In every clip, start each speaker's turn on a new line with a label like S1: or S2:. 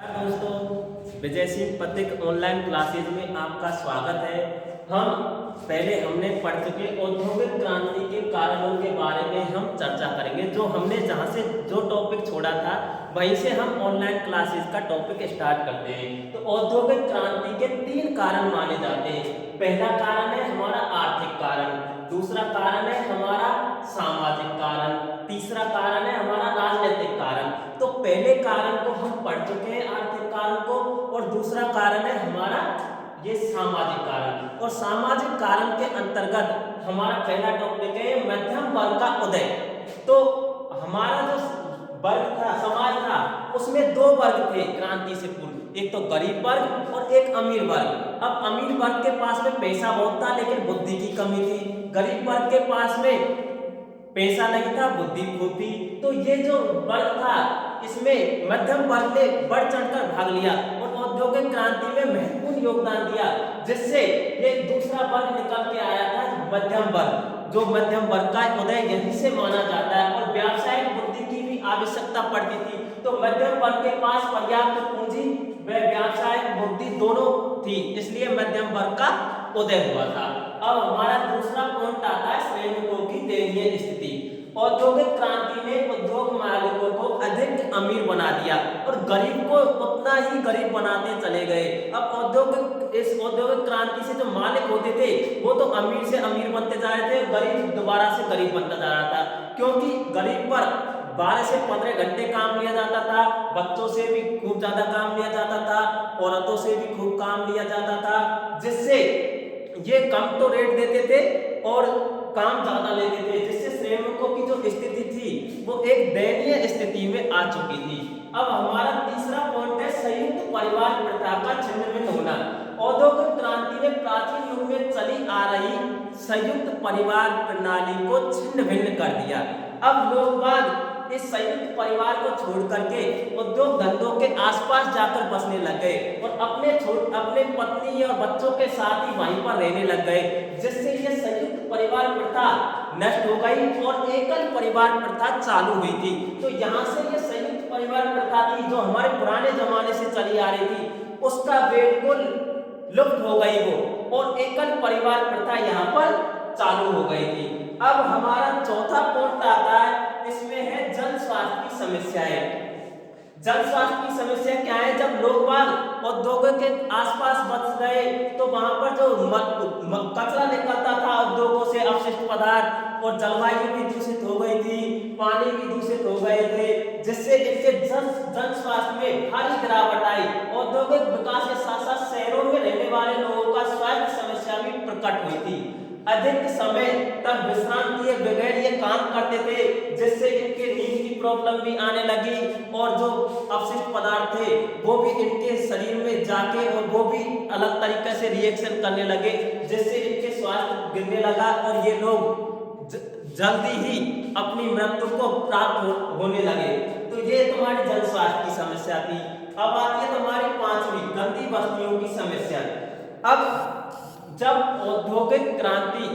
S1: दोस्तों, Vijay Singh Pathik online classes में आपका स्वागत है। हमने पढ़ चुके औद्योगिक क्रांति के कारणों के बारे में हम चर्चा करेंगे। जहां से जो टॉपिक छोड़ा था वहीं से हम ऑनलाइन क्लासेज का टॉपिक स्टार्ट करते हैं। तो औद्योगिक क्रांति के 3 कारण माने जाते हैं। पहला कारण है हमारा आर्थिक कारण, दूसरा कारण है हमारा सामाजिक कारण, तीसरा कारण है हमारा राजनीतिक कारण। तो पहले कारण को हम पढ़ चुके हैं, आर्थिक कारण को, और दूसरा कारण है हमारा ये सामाजिक कारण। और सामाजिक कारण के अंतर्गत हमारा पहला टॉपिक है मध्यम वर्ग का उदय। तो हमारा जो वर्ग था, समाज था, उसमें 2 वर्ग थे क्रांति से पूर्व, एक तो गरीब वर्ग और एक अमीर वर्ग। अब अमीर वर्ग के पास में पैसा बहुत था लेकिन बुद्धि की कमी थी, गरीब वर्ग के पास में पैसा नहीं था, बुद्धि खूब थी। तो ये जो वर्ग था इसमें मध्यम वर्ग ने बढ़ चढ़कर भाग लिया और औद्योगिक क्रांति में महत्वपूर्ण योगदान दिया, जिससे ये दूसरा वर्ग निकल के आया था, मध्यम वर्ग। जो मध्यम वर्ग का उदय यहीं से माना जाता है। और व्यावसायिक बुद्धि की भी आवश्यकता पड़ती थी, तो मध्यम वर्ग के पास पर्याप्त पूंजी व व्यावसायिक बुद्धि दोनों थी, इसलिए मध्यम वर्ग का उदय हुआ था। अब हमारा दूसरा पॉइंट आता है श्रमिकों की दयनीय स्थिति। औद्योगिक क्रांति ने उद्योग मालिकों को अधिक अमीर बना दिया और गरीब को उतना ही गरीब बनाते चले गए। अब इस औद्योगिक क्रांति से जो मालिक होते थे वो तो अमीर से अमीर बनते जा रहे थे, गरीब दोबारा से गरीब बनता जा रहा था, क्योंकि गरीब पर 12 से 15 घंटे काम लिया जाता था, बच्चों से भी खूब ज्यादा काम लिया जाता था, औरतों से भी खूब काम लिया जाता था, जिससे ये कम तो रेट देते थे और काम ज्यादा लेते थे, जिससे श्रमिकों की जो स्थिति थी वो एक दयनीय स्थिति में आ चुकी थी। अब हमारा तीसरा पॉइंट है संयुक्त परिवार प्रथा का छिन्न भिन्न होना। औद्योगिक क्रांति ने प्राचीन युग में चली आ रही संयुक्त परिवार प्रणाली को छिन्न भिन्न कर दिया। अब लोग बाग इस संयुक्त परिवार को छोड़ करके उद्योग धंधों के आसपास जाकर बसने लग गए और अपने पत्नी और बच्चों के साथ ही वहीं पर रहने लग गए, जिससे ये संयुक्त परिवार प्रथा नष्ट हो गई और एकल परिवार प्रथा चालू हुई थी। तो यहाँ से ये संयुक्त परिवार प्रथा थी जो हमारे पुराने जमाने से चली आ रही थी, उसका बिल्कुल लुप्त हो गई वो, और एकल परिवार प्रथा यहाँ पर चालू हो गई थी। अब हमारा चौथा पॉइंट आता है, इसमें है जन स्वास्थ्य की समस्याएं। जन स्वास्थ्य की समस्या क्या है? जब लोग बाग उद्योगों के आसपास बस गए तो वहां पर जो कचरा निकलता था उद्योगों से, अपशिष्ट पदार्थ, और जलवायु भी दूषित हो गई थी, पानी भी दूषित हो गए थे, जिससे इसके जन स्वास्थ्य में भारी गिरावट आई। औद्योगिक विकास के साथ साथ शहरों में रहने वाले लोगों का स्वास्थ्य समस्या भी प्रकट हुई थी। अधिक समय तक विश्राम किए बगैर ये काम करते थे, जिससे इनके नींद की प्रॉब्लम भी आने लगी और जो अपशिष्ट पदार्थ थे वो भी इनके शरीर में जाके और वो भी अलग तरीके से रिएक्शन करने लगे, जिससे इनके स्वास्थ्य गिरने लगा और ये लोग जल्दी ही अपनी मृत्यु को प्राप्त होने लगे। तो ये तुम्हारी जन स्वास्थ्य की समस्या थी। अब आती है तुम्हारी 5वीं गंदी बस्तियों की समस्या। अब जब औद्योगिक क्रांति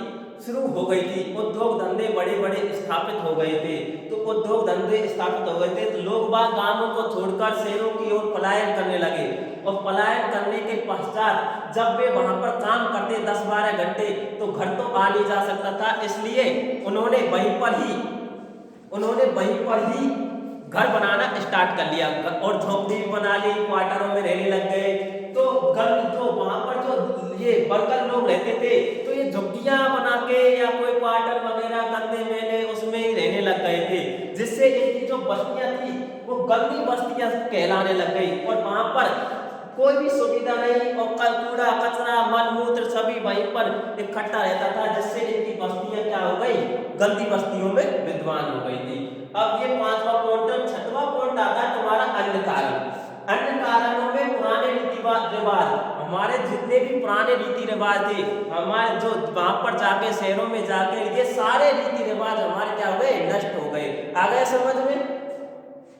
S1: शुरू हो गई थी, उद्योग धंधे बड़े बड़े स्थापित हो गए थे, तो उद्योग धंधे स्थापित हो गए थे तो लोग बाग गांवों को छोड़कर शहरों की ओर पलायन करने लगे। और पलायन करने के पश्चात जब वे वहां पर काम करते 10-12 घंटे तो घर तो आ नहीं जा सकता था, इसलिए उन्होंने वहीं पर ही घर बनाना स्टार्ट कर लिया और झोपड़ी भी बना ली, क्वार्टरों में रहने लग गए। तो जो वहां पर जो ये वर्कर लोग रहते थे तो ये झुग्गियां बना के या कोई क्वार्टर वगैरह गंदे मेले उसमें ही रहने लग गए थे, जिससे इनकी जो बस्तियां थी वो गंदी बस्तियां कहलाने लग गई और वहां पर कोई भी सुविधा नहीं और कूड़ा कचरा मल मूत्र सभी वहीं पर इकट्ठा रहता था, जिससे इनकी बस्तियां क्या हो गई, गंदी बस्तियों में विद्वान हो गई थी। अब ये 5वां पॉइंट। 6वां पॉइंट आता है तुम्हारा अन्य कारण। अन्य कारणों में पुराने रीति रिवाज, हमारे जितने भी पुराने रीति रिवाज थे, हमारे जो वहां पर जाके शहरों में जाके ये सारे रीति रिवाज हमारे क्या हो गए, नष्ट हो गए। आ गए समझ में?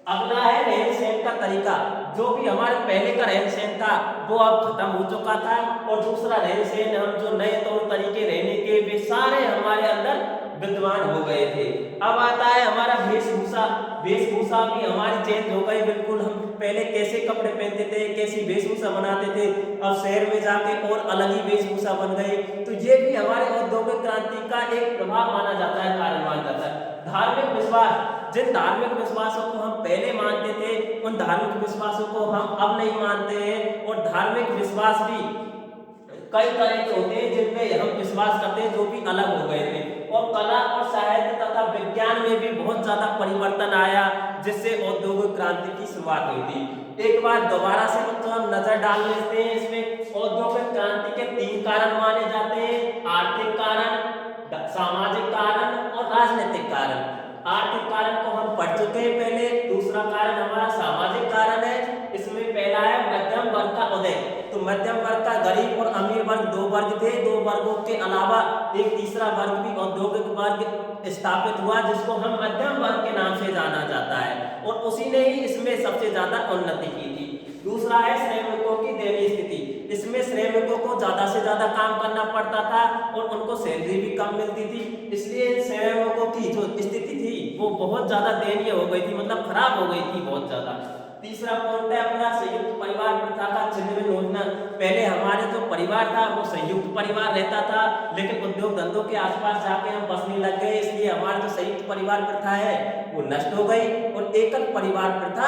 S1: अगला है रहन सहन का तरीका। जो भी हमारे पहले का रहन सहन था वो अब खत्म हो चुका था और दूसरा रहन सहन, हम जो नए तौर तरीके रहने के वे सारे हमारे अंदर विद्वान हो गए थे। अब आता है हमारा वेशभूषा। वेशभूषा भी हमारी चेंज हो गई बिल्कुल। हम पहले कैसे कपड़े पहनते थे, कैसी वेशभूषा बनाते थे, अब शहर में जाके और अलग ही वेशभूषा बन गई। तो ये भी हमारे औद्योगिक क्रांति का एक प्रभाव माना जाता है, कारण माना जाता है। धार्मिक विश्वास, जिन धार्मिक विश्वासों को हम पहले मानते थे उन धार्मिक विश्वासों को हम अब नहीं मानते हैं। और धार्मिक विश्वास भी कई तरह के होते हैं जिनमें हम विश्वास करते हैं, जो भी अलग हो गए थे। और कला और साहित्य तथा विज्ञान में भी बहुत ज्यादा परिवर्तन आया, जिससे औद्योगिक क्रांति की शुरुआत हुई थी। एक बार दोबारा से बच्चों हम नजर डाल लेते हैं इसमें। औद्योगिक क्रांति के 3 कारण माने जाते हैं: आर्थिक कारण, सामाजिक कारण और राजनीतिक कारण। आर्थिक कारण को हम पढ़ चुके हैं पहले। दूसरा कारण हमारा सामाजिक कारण है। इसमें पहला है मध्यम वर्ग का उदय। तो मध्यम वर्ग का, गरीब और अमीर वर्ग, 2 वर्ग थे। 2 वर्गों के अलावा एक तीसरा वर्ग भी औद्योगिक वर्ग स्थापित हुआ, जिसको हम मध्यम वर्ग के नाम से जाना जाता है, और उसी ने ही इसमें सबसे ज्यादा उन्नति की थी। दूसरा है श्रमिकों की दयनीय स्थिति। इसमें श्रमिकों को ज्यादा से ज्यादा काम करना पड़ता था और उनको सैलरी भी कम मिलती थी, इसलिए श्रमिकों की जो स्थिति थी वो बहुत ज्यादा दयनीय हो गई थी, मतलब खराब हो गई थी बहुत ज्यादा। तीसरा पॉइंट है अपना संयुक्त परिवार प्रथा का छिन्न होना। पहले हमारे जो परिवार था वो संयुक्त परिवार रहता था, लेकिन उद्योग धंधों के आसपास जाके हम बसने लग गए, इसलिए हमारी जो संयुक्त परिवार प्रथा है वो नष्ट हो गई और एकल परिवार प्रथा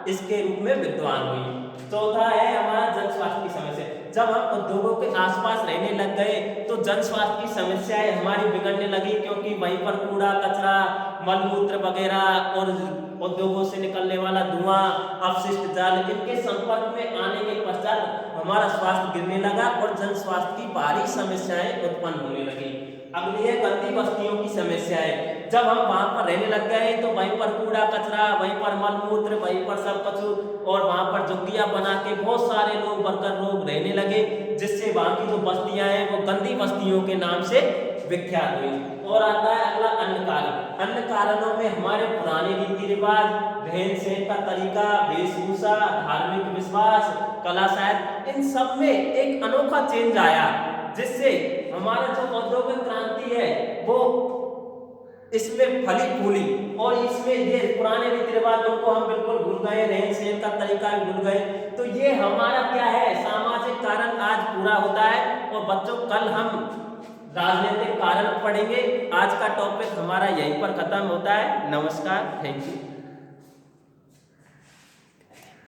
S1: इसके रूप में विद्यमान हुई। चौथा है हमारा जन स्वास्थ्य की समस्या। जब हम उद्योगों के आसपास रहने लग गए तो जन स्वास्थ्य की समस्याएं हमारी बिगड़ने लगी, क्योंकि वहीं पर कूड़ा कचरा, मलमूत्र वगैरह और उद्योगों से निकलने वाला धुआं, अपशिष्ट जल, इनके संपर्क में आने के पश्चात हमारा स्वास्थ्य गिरने लगा और जन स्वास्थ्य की भारी समस्याएं उत्पन्न होने लगी। अगली है गंदी बस्तियों की समस्याएं। जब हम वहां पर रहने लग गए तो वहीं पर कूड़ा कचरा, वहीं पर मलमूत्र, वहीं पर सब कुछ, और वहां पर झुग्गियां बना के बहुत सारे लोग, वर्कर लोग रहने लगे, जिससे वहां की जो बस्तियां हैं वो गंदी बस्तियों के नाम से विख्यात हुई। और आता है अगला अन्य कारण। अन्य कारणों में हमारे पुराने रीति रिवाज, रहन सहन का तरीका, वेशभूषा, धार्मिक विश्वास, कला साहित्य, इन सब में एक अनोखा चेंज आया, जिससे हमारा जो औद्योगिक क्रांति है वो इसमें फली फूली। और इसमें ये पुराने रीति रिवाज उनको हम बिल्कुल भूल गए, रहन सहन का तरीका भी भूल गए। तो ये हमारा क्या है, सामाजिक कारण आज पूरा होता है। और बच्चों कल हम राजनीतिक कारण पढ़ेंगे। आज का टॉपिक हमारा यहीं पर खत्म होता है। नमस्कार, थैंक यू।